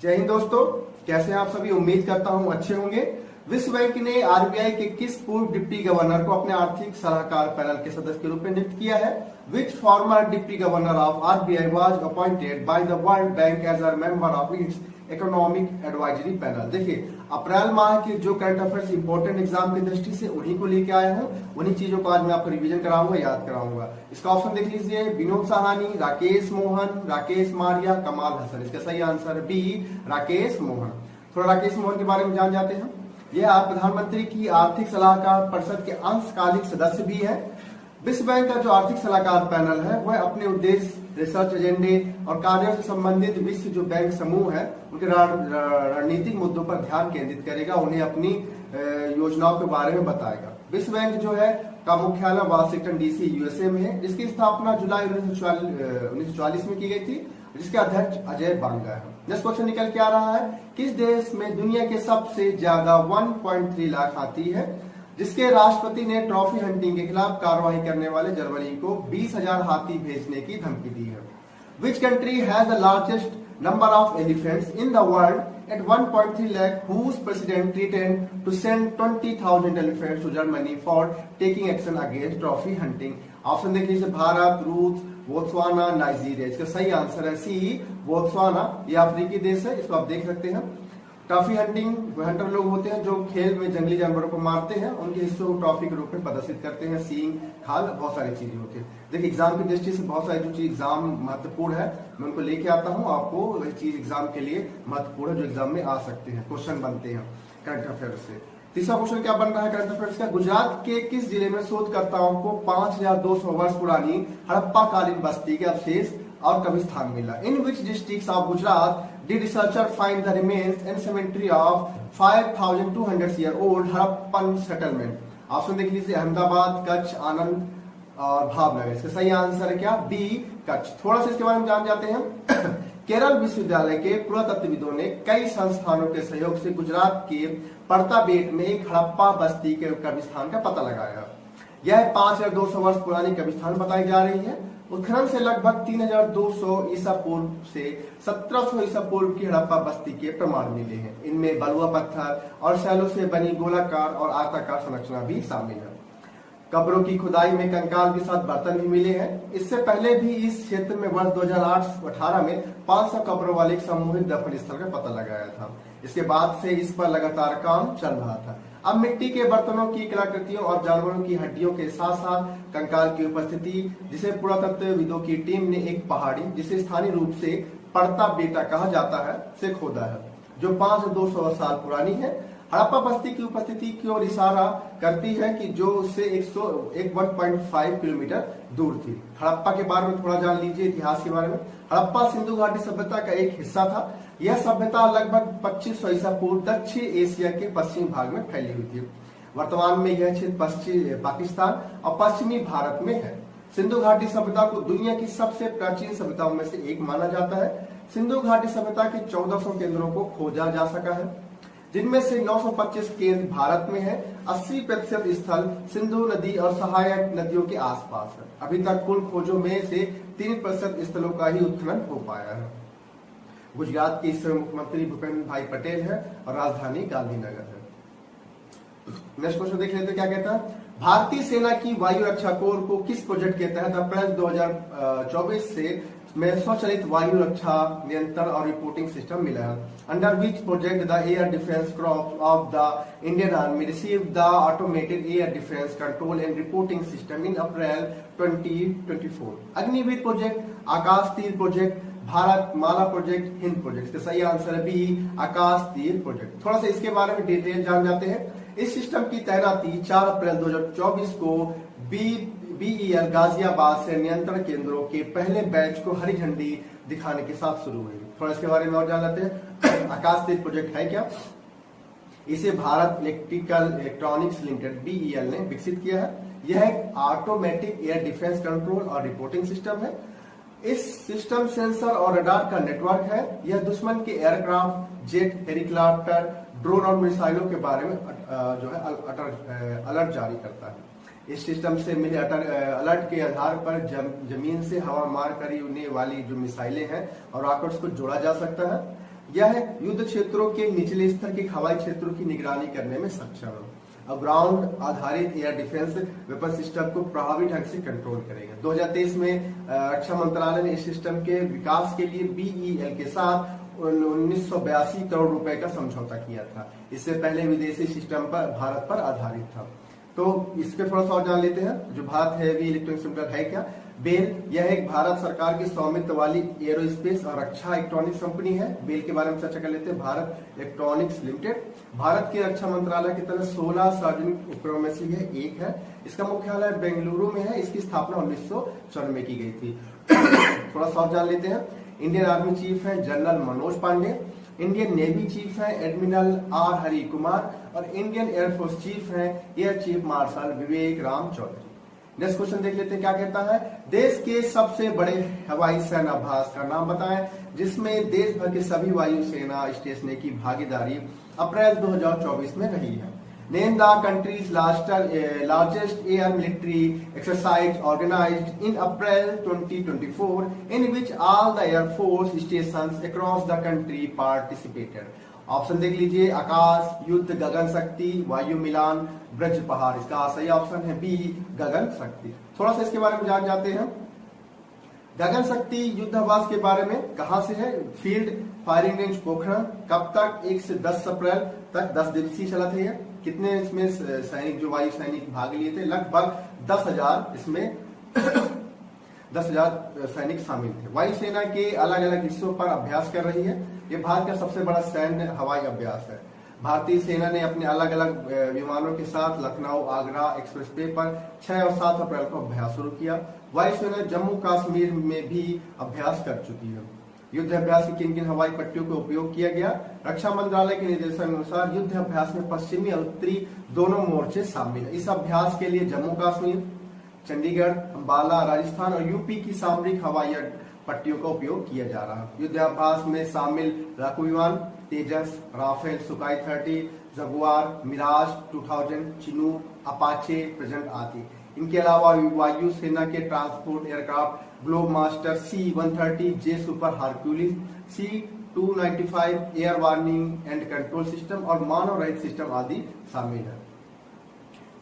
जय हिंद दोस्तों, कैसे हैं आप सभी। उम्मीद करता हूं अच्छे होंगे। विश्व बैंक ने आरबीआई के किस पूर्व डिप्टी गवर्नर को अपने आर्थिक सलाहकार पैनल के सदस्य के रूप में नियुक्त किया है? Which former deputy governor of RBI was appointed by the World Bank as a member of its economic advisory panel. देखिए, अप्रैल माह के जो करंट अफेयर्स इंपॉर्टेंट एग्जाम की दृष्टि से उन्हीं को लेके आया हूं, उन्हीं चीजों को आज मैं आपको रिवीजन कराऊंगा, याद कराऊंगा। इसका ऑप्शन देख लीजिए, विनोद सहानी, राकेश मोहन, राकेश मारिया, कमाल हसन। इसका सही आंसर बी, राकेश मोहन। थोड़ा राकेश मोहन के बारे में जान जाते हैं। यह प्रधानमंत्री की आर्थिक सलाहकार परिषद के अंशकालिक सदस्य भी है। विश्व बैंक का जो आर्थिक सलाहकार पैनल है वह अपने उद्देश्य, रिसर्च एजेंडे और कार्यों से संबंधित विश्व जो बैंक समूह है उनके रणनीतिक मुद्दों पर ध्यान केंद्रित करेगा, उन्हें अपनी योजनाओं के बारे में बताएगा। विश्व बैंक जो है का मुख्यालय वाशिंगटन डीसी यूएसए में है, जिसकी स्थापना जुलाई 1944 में की गई थी, जिसके अध्यक्ष अजय बांगा है। नेक्स्ट क्वेश्चन निकल के आ रहा है, किस देश में दुनिया के सबसे ज्यादा 1.3 लाख हाथी है, जिसके राष्ट्रपति ने ट्रॉफी हंटिंग के खिलाफ कार्रवाई करने वाले जर्मनी को 20,000 हाथी भेजने की धमकी दी है? Which country has the largest number of elephants in the world at 1.3 lakh, whose president threatened to send 20,000 elephants to Germany for taking action against trophy hunting? Option देख लीजिए, भारत, रूस, बोत्सवाना, नाइजीरिया। इसका सही आंसर है सी, Botswana. ये अफ्रीकी देश है, इसको आप देख सकते हैं। ट्रॉफी हंटिंग, हंटर लोग होते हैं जो खेल में जंगली जानवरों को मारते हैं, उनके हिस्सों को ट्रॉफी के रूप में प्रदर्शित करते हैं। सींग, खाल, बहुत सारी चीजें होती है। देखिए, एग्जाम की दृष्टि से बहुत सारी जो चीज एग्जाम महत्वपूर्ण है मैं उनको लेके आता हूँ, आपको वही चीज एग्जाम के लिए महत्वपूर्ण है जो एग्जाम में आ सकते हैं, क्वेश्चन बनते हैं करंट अफेयर से। तीसरा क्वेश्चन क्या बन रहा है करंट अफेयर्स का? गुजरात के किस जिले में शोधकर्ताओं को 5200 वर्ष पुरानी हड़प्पा कालीन बस्ती के अवशेष और कब्रिस्तान मिला? In which districts of Gujarat did researcher find the remains and cemetery of 5200 year old Harappan settlement? Option देख लीजिए, अहमदाबाद, कच्छ, आनंद और भावनगर। इसका सही आंसर है क्या? बी, कच्छ। थोड़ा सा इसके बारे में जान जाते हैं। केरल विश्वविद्यालय के पुरातत्वविदों ने कई संस्थानों के सहयोग से गुजरात के परताबेट में एक हड़प्पा बस्ती के कब्रिस्तान का पता लगाया। यह 5200 वर्ष पुरानी कब्रिस्तान बताई जा रही है। उत्खनन से लगभग 3200 ईसा पूर्व से 1700 ईसा पूर्व की हड़प्पा बस्ती के प्रमाण मिले हैं। इनमें बलुआ पत्थर और शैलों से बनी गोलाकार और आयताकार संरचना भी शामिल है। कब्रों की खुदाई में कंकाल के साथ बर्तन भी मिले हैं। इससे पहले भी इस क्षेत्र में वर्ष 2008-18 में 500 कब्रों वाले एक सामूहिक दफन स्थल का पता लगाया था। इसके बाद से इस पर लगातार काम चल रहा था। अब मिट्टी के बर्तनों की कलाकृतियों और जानवरों की हड्डियों के साथ साथ कंकाल की उपस्थिति, जिसे पुरातत्वविदों की टीम ने एक पहाड़ी, जिसे स्थानीय रूप से पड़ता बेटा कहा जाता है, से खोदा है, जो 5200 साल पुरानी है। हड़प्पा बस्ती की उपस्थिति की ओर इशारा करती है कि जो उससे 1.5 किलोमीटर दूर थी। हड़प्पा के बारे में थोड़ा जान लीजिए, इतिहास के बारे में। हड़प्पा सिंधु घाटी सभ्यता का एक हिस्सा था। यह सभ्यता लगभग 2500 ईसा पूर्व दक्षिण एशिया के पश्चिमी भाग में फैली हुई थी। वर्तमान में यह क्षेत्र पश्चिमी पाकिस्तान और पश्चिमी भारत में है। सिंधु घाटी सभ्यता को दुनिया की सबसे प्राचीन सभ्यताओं में से एक माना जाता है। सिंधु घाटी सभ्यता के 1400 केंद्रों को खोजा जा सका है, जिनमें से 925 केंद्र भारत में है। 80% स्थल सिंधु नदी और सहायक नदियों के आसपास है। अभी तक कुल खोजों में से 3% स्थलों का ही उत्खनन हो पाया है। गुजरात के इस मुख्यमंत्री भूपेंद्र भाई पटेल है और राजधानी गांधीनगर है। नेक्स्ट क्वेश्चन देख लेते हैं, क्या कहता है? भारतीय सेना की वायु रक्षा कोर को किस प्रोजेक्ट के तहत अप्रैल 2024 से में स्वचालित वायु रक्षा नियंत्रण और रिपोर्टिंग सिस्टम मिला है? Under which project the air defence corps of the Indian Army receive the automated air defence control and reporting system in April 2024? Agniveer project, Akash Teer project, Bharatmala project, Hind project. सही आंसर है बी, आकाश तीर प्रोजेक्ट। थोड़ा सा इसके बारे में detail जान जाते हैं। इस सिस्टम की तैनाती 4 अप्रैल 2024 को बीईएल गाजियाबाद से नियंत्रण केंद्रों के पहले बैच को हरी झंडी दिखाने के साथ शुरू हुई। थोड़ा इसके बारे में और जान लेते हैं। आकाश तीर प्रोजेक्ट है क्या? इसे भारत इलेक्ट्रॉनिक्स लिमिटेड बीईएल ने विकसित किया है। यह एक ऑटोमेटिक एयर डिफेंस कंट्रोल और रिपोर्टिंग सिस्टम है। इस सिस्टम सेंसर और रडार का नेटवर्क है। यह दुश्मन के एयरक्राफ्ट, जेट, हेलीकॉप्टर, ड्रोन और मिसाइलों के बारे में जो है अलर्ट जारी करता है। इस सिस्टम से मिले अलर्ट के आधार पर जमीन से हवा मार कर उड़ने वाली जो मिसाइलें हैं और रॉकेट्स को जोड़ा जा सकता है। यह युद्ध क्षेत्रों के निचले स्तर के हवाई क्षेत्रों की निगरानी करने में सक्षम है। अब ग्राउंड आधारित एयर डिफेंस वेपन सिस्टम को प्रभावी ढंग से कंट्रोल करेगा। 2023 में रक्षा मंत्रालय ने इस सिस्टम के विकास के लिए BEL के साथ 1982 करोड़ रुपए का समझौता किया था। इससे पहले विदेशी सिस्टम पर भारत पर आधारित था। तो इसके थोड़ा सा और जान लेते हैं। जो भारत हैवी इलेक्ट्रॉनिक्स लिमिटेड है क्या? बेल, यह एक भारत सरकार की स्वामित्व वाली एरोस्पेस और रक्षा इलेक्ट्रॉनिक्स कंपनी है। बेल के बारे में चर्चा कर लेते हैं। भारत इलेक्ट्रॉनिक्स लिमिटेड भारत के रक्षा मंत्रालय की तरह 16 सार्वजनिक उपक्रमों में से यह एक है। इसका मुख्यालय बेंगलुरु में है। इसकी स्थापना 1994 में की गई थी। थोड़ा सा और जान लेते हैं। इंडियन आर्मी चीफ है general Manoj Pande, Indian navy chief है एडमिरल R हरि कुमार और इंडियन एयरफोर्स चीफ है air chief marshal Vivek Ram Chaudhari. Next question देख लेते हैं क्या कहता है। देश के सबसे बड़े हवाई सैन्य अभ्यास का नाम बताएं जिसमें देश भर के सभी वायुसेना स्टेशनों की भागीदारी अप्रैल 2024 में रही है। Name the countries largest air military exercise organized in April 2024 in which all the air force stations across the country participated. Option देख लीजिए। आकाश, युद्ध, गगन शक्ति, वायु मिलान, ब्रज पहाड़। इसका सही ऑप्शन है बी, गगन शक्ति। थोड़ा सा इसके बारे में जान जाते हैं। गगन शक्ति युद्धाभ्यास के बारे में कहां से है? Field firing range Pokhran. कब तक? 1 से 10 अप्रैल तक 10 दिवसीय चला था। कितने इसमें सैनिक, जो वायु सैनिक भाग लिए थे? लगभग 10,000 इसमें 10,000 सैनिक शामिल थे। वायुसेना के अलग अलग हिस्सों पर अभ्यास कर रही है। ये भारत का सबसे बड़ा सैन्य हवाई अभ्यास है। भारतीय सेना ने अपने अलग अलग विमानों के साथ लखनऊ आगरा एक्सप्रेसवे पर 6 और 7 अप्रैल को अभ्यास शुरू किया। वायुसेना जम्मू कश्मीर में भी अभ्यास कर चुकी है। युद्ध अभ्यास की किन किन हवाई पट्टियों का उपयोग किया गया? रक्षा मंत्रालय के निर्देशानुसार युद्ध अभ्यास में पश्चिमी और उत्तरी दोनों मोर्चे शामिल है। इस अभ्यास के लिए जम्मू कश्मीर, चंडीगढ़, अंबाला, राजस्थान और यूपी की सामरिक हवाई पट्टियों का उपयोग किया जा रहा है। युद्धाभ्यास में शामिल लड़ाकू विमान तेजस, Rafale, Sukhoi 30, Jaguar, Mirage 2000, Chinook, Apache, present आदि। इनके अलावा वायु सेना के transport aircraft globemaster C-130, J super Hercules, C-295 air warning and control system और मानव रहित सिस्टम आदि शामिल है।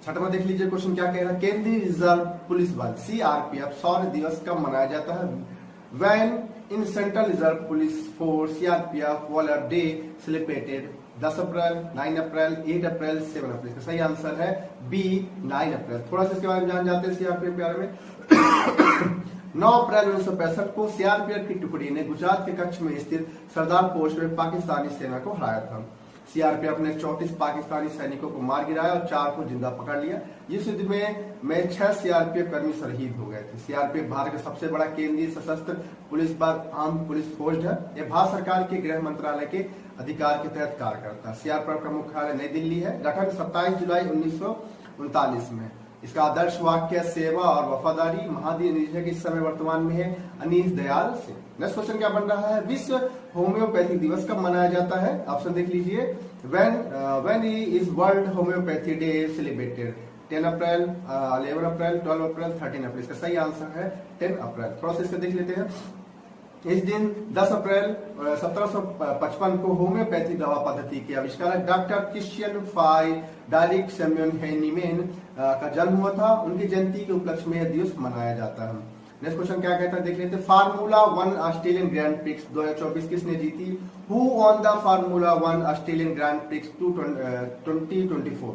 छठवां देख लीजिए क्वेश्चन क्या कह रहा है। केंद्रीय रिजर्व पुलिस बल CRPF शौर्य दिवस कब मनाया जाता है? When in Central Reserve Police Force CRPF Valor Day celebrated 10 अप्रैल, 9 अप्रैल, 8 अप्रैल, 7 अप्रैल। इसका सही आंसर है बी, 9 अप्रैल। थोड़ा सा इसके बारे में जान जाते हैं सीआरपीएफ के बारे में। 9 अप्रैल 1965 को सीआरपीएफ की टुकड़ी ने गुजरात के कच्छ में स्थित सरदार पोस्ट में पाकिस्तानी सेना को हराया था। सीआरपीएफ ने 34 पाकिस्तानी सैनिकों को मार गिराया और 4 को जिंदा पकड़ लिया। इस युद्ध में 6 सीआरपीएफ कर्मी शहीद हो गए थे। सीआरपीएफ भारत का सबसे बड़ा केंद्रीय सशस्त्र पुलिस बल आर्म पुलिस फोर्स है। यह भारत सरकार के गृह मंत्रालय के अधिकार के तहत कार्य करता है। सीआरपीएफ का मुख्यालय नई दिल्ली है। गठन 27 जुलाई 1939 में। इसका आदर्श वाक्य सेवा और वफादारी। महादीय निदेशक इस समय वर्तमान में है अनीश दयाल सिंह। नेक्स्ट क्वेश्चन क्या बन रहा है। विश्व होम्योपैथी दिवस कब मनाया जाता है? ऑप्शन देख लीजिए। When is world homeopathy day celebrated? 10 अप्रैल, 11 अप्रैल, 12 अप्रैल, 13 अप्रैल। इसका सही आंसर है 10 अप्रैल। थोड़ा सा इसका देख लेते हैं। इस दिन 10 अप्रैल 1755 को होम्योपैथी दवा पद्धति के आविष्कारक डॉक्टर क्रिश्चियन फ्राइडरिक सैमुअल हेनिमेन का जन्म हुआ था। उनकी जयंती के उपलक्ष्य में यह दिवस मनाया जाता है। नेक्स्ट क्वेश्चन क्या कहता है देख लेते हैं। फार्मूला 1 ऑस्ट्रेलियन ग्रैंड प्रिक्स 2024 किसने जीती? Who won the formula 1 Australian grand prix 2024?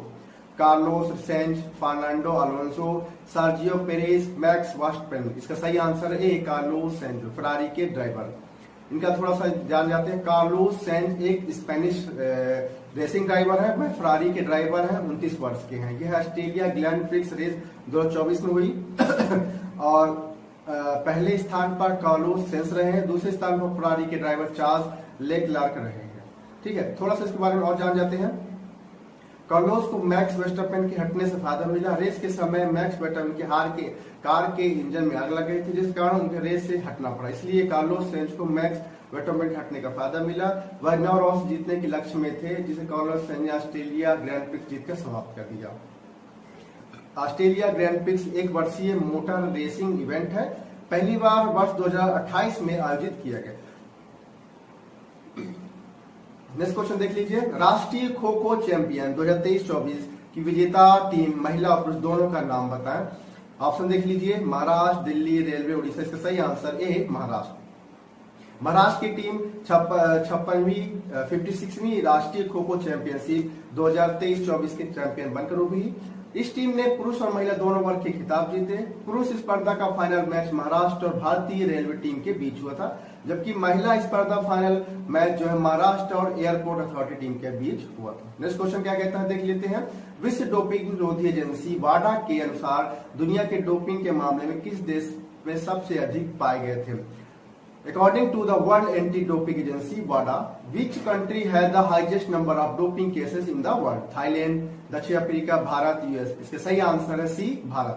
Carlos Sainz, Fernando Alonso, Sergio Perez, Max Verstappen. इसका सही आंसर है ए, कार्लोस सेंज, फरारी के ड्राइवर। इनका थोड़ा सा जान जाते हैं। कार्लोस सेंज एक स्पेनिश रेसिंग ड्राइवर है। वह फरारी के ड्राइवर हैं, 29 वर्ष के हैं। यह ऑस्ट्रेलिया ग्रैंड प्रिक्स रेस 2024 में हुई और पहले स्थान पर कार्लोस सेंज रहे हैं। दूसरे स्थान पर फरारी के ड्राइवर चार्ल्स लेक्लर्क रहे हैं। ठीक है, थोड़ा सा इसके बारे में और जान जाते हैं। कार्लोस को मैक्स वर्स्टपेन के हटने से फायदा मिला। रेस के समय मैक्स वर्स्टपेन के कार के इंजन में आग लग गई थी, जिस कारण उन्हें रेस से हटना पड़ा। इसलिए कार्लोस सेंज को मैक्स वर्स्टपेन के हटने का फायदा मिला। वह 9 रॉस जीतने के लक्ष्य में थे, जिसे कार्लोस सेंज ने ऑस्ट्रेलिया ग्रैंड प्रिक्स जीतकर समाप्त कर दिया। ऑस्ट्रेलिया ग्रैंड प्रिक्स एक वर्षीय मोटर रेसिंग इवेंट है। पहली बार वर्ष 2028 में आयोजित किया गया। नेक्स्ट क्वेश्चन देख लीजिए, राष्ट्रीय खो खो चैंपियन 2023-24 की विजेता टीम महिला और पुरुष दोनों का नाम बताएं। ऑप्शन देख लीजिए, महाराष्ट्र, दिल्ली, रेलवे, उड़ीसा। इसका सही आंसर ए महाराष्ट्र। महाराष्ट्र की टीम 56वीं राष्ट्रीय खो खो चैंपियनशिप 2023-24 के चैंपियन बनकर उभरी। इस टीम ने पुरुष और महिला दोनों वर्ग के खिताब जीते। पुरुष स्पर्धा का फाइनल मैच महाराष्ट्र और भारतीय रेलवे टीम के बीच हुआ था, जबकि महिला स्पर्धा फाइनल मैच जो है महाराष्ट्र और एयरपोर्ट अथॉरिटी टीम के बीच हुआ था। नेक्स्ट क्वेश्चन क्या कहता है देख लेते हैं। विश्व डोपिंग विरोधी एजेंसी वाडा के अनुसार दुनिया के डोपिंग के मामले में किस देश में सबसे अधिक पाए गए थे? According to the World Anti-Doping Agency (WADA), which country has the highest number of doping cases in the world? Thailand, दक्षिण अफ्रीका, भारत, यूएस। इसके सही आंसर है सी भारत।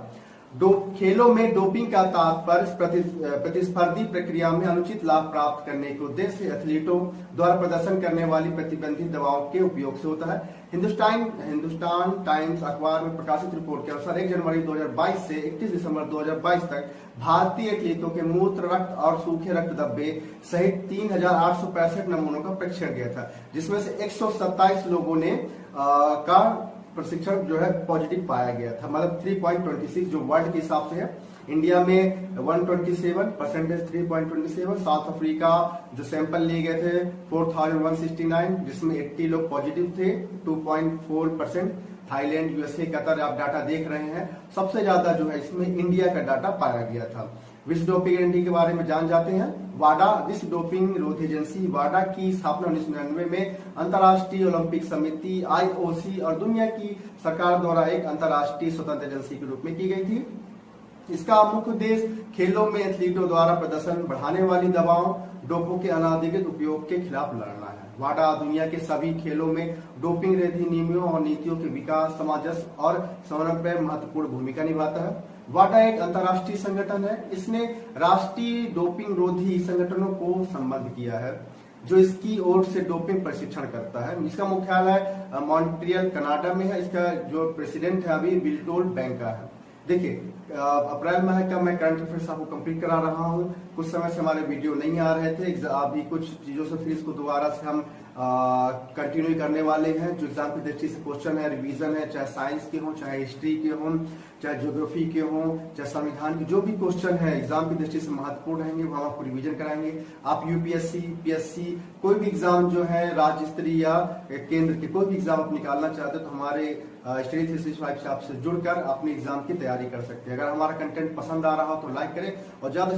खेलों में डोपिंग का तात्पर्य प्रतिस्पर्धी प्रक्रिया में अनुचित लाभ प्राप्त करने के उद्देश्य से एथलीटों द्वारा प्रदर्शन करने वाली प्रतिबंधित दवाओं के उपयोग से होता है। हिंदुस्तान टाइम्स अखबार में प्रकाशित रिपोर्ट के अनुसार 1 जनवरी 2022 से 31 दिसंबर 2022 तक भारतीय एथलीटों के मूत्र, रक्त और सूखे रक्त धब्बे सहित 3865 नमूनों का परीक्षण किया था, जिसमें से 127 लोगों ने का प्रशिक्षण जो है पॉजिटिव पाया गया था, मतलब 3.26 जो वर्ल्ड के हिसाब से है। इंडिया में 127 परसेंटेज 3.27। साउथ अफ्रीका जो सैंपल लिए गए थे 4169, जिसमें 80 लोग पॉजिटिव थे, 2.4%। थाईलैंड, यूएसए, कतर आप डाटा देख रहे हैं। सबसे ज्यादा जो है इसमें इंडिया का डाटा पाया गया था। विश्व डोपिंग एजेंसी के बारे में जान जाते हैं। वाडा विश्व डोपिंग विरोधी एजेंसी वाडा की स्थापना 1999 में अंतर्राष्ट्रीय ओलंपिक समिति IOC और दुनिया की सरकार द्वारा एक अंतर्राष्ट्रीय स्वतंत्र एजेंसी के रूप में की गई थी। इसका मुख्य उद्देश्य खेलों में एथलीटों द्वारा प्रदर्शन बढ़ाने वाली दवाओं, डोपों के अनाधिकृत उपयोग के खिलाफ लड़ना है। वाडा दुनिया के सभी खेलों में डोपिंग विरोधी नियमों और नीतियों के विकास, सामंजस्य और समन्वय में महत्वपूर्ण भूमिका निभाता है। वाडा एक अंतर्राष्ट्रीय संगठन है। इसने राष्ट्रीय डोपिंग विरोधी संगठनों को संबद्ध किया है, जो इसकी ओर से डोपिंग प्रशिक्षण करता है। इसका मुख्यालय मॉन्ट्रियल, कनाडा में है। इसका जो प्रेसिडेंट है अभी बिल्टोल्ड बैंक का है। देखिए, अप्रैल माह का मैं करंट अफेयर्स आपको कंप्लीट करा रहा हूं। कुछ समय से हमारे वीडियो नहीं आ रहे थे, अभी कुछ चीजों से फिर इसको दोबारा से हम कंटिन्यू करने वाले हैं। जो एग्जाम की दृष्टि से क्वेश्चन है, रिवीजन है, चाहे साइंस के हों, चाहे हिस्ट्री के हों, चाहे ज्योग्राफी के हों, चाहे संविधान के, जो भी क्वेश्चन है एग्जाम की दृष्टि से महत्वपूर्ण रहेंगे, वो हम आपको रिवीजन कराएंगे। आप यूपीएससी, पीएससी, कोई भी एग्जाम जो है राज्य स्तरीय या केंद्र के कोई भी एग्जाम आप निकालना चाहते हैं तो हमारे स्टडी 365 से आपसे जुड़कर अपनी एग्जाम की तैयारी कर सकते हैं। अगर हमारा कंटेंट पसंद आ रहा हो तो लाइक करें और ज्यादा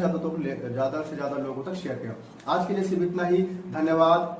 से ज्यादा लोगों तक शेयर करें। आज के लिए सिर्फ इतना ही। धन्यवाद।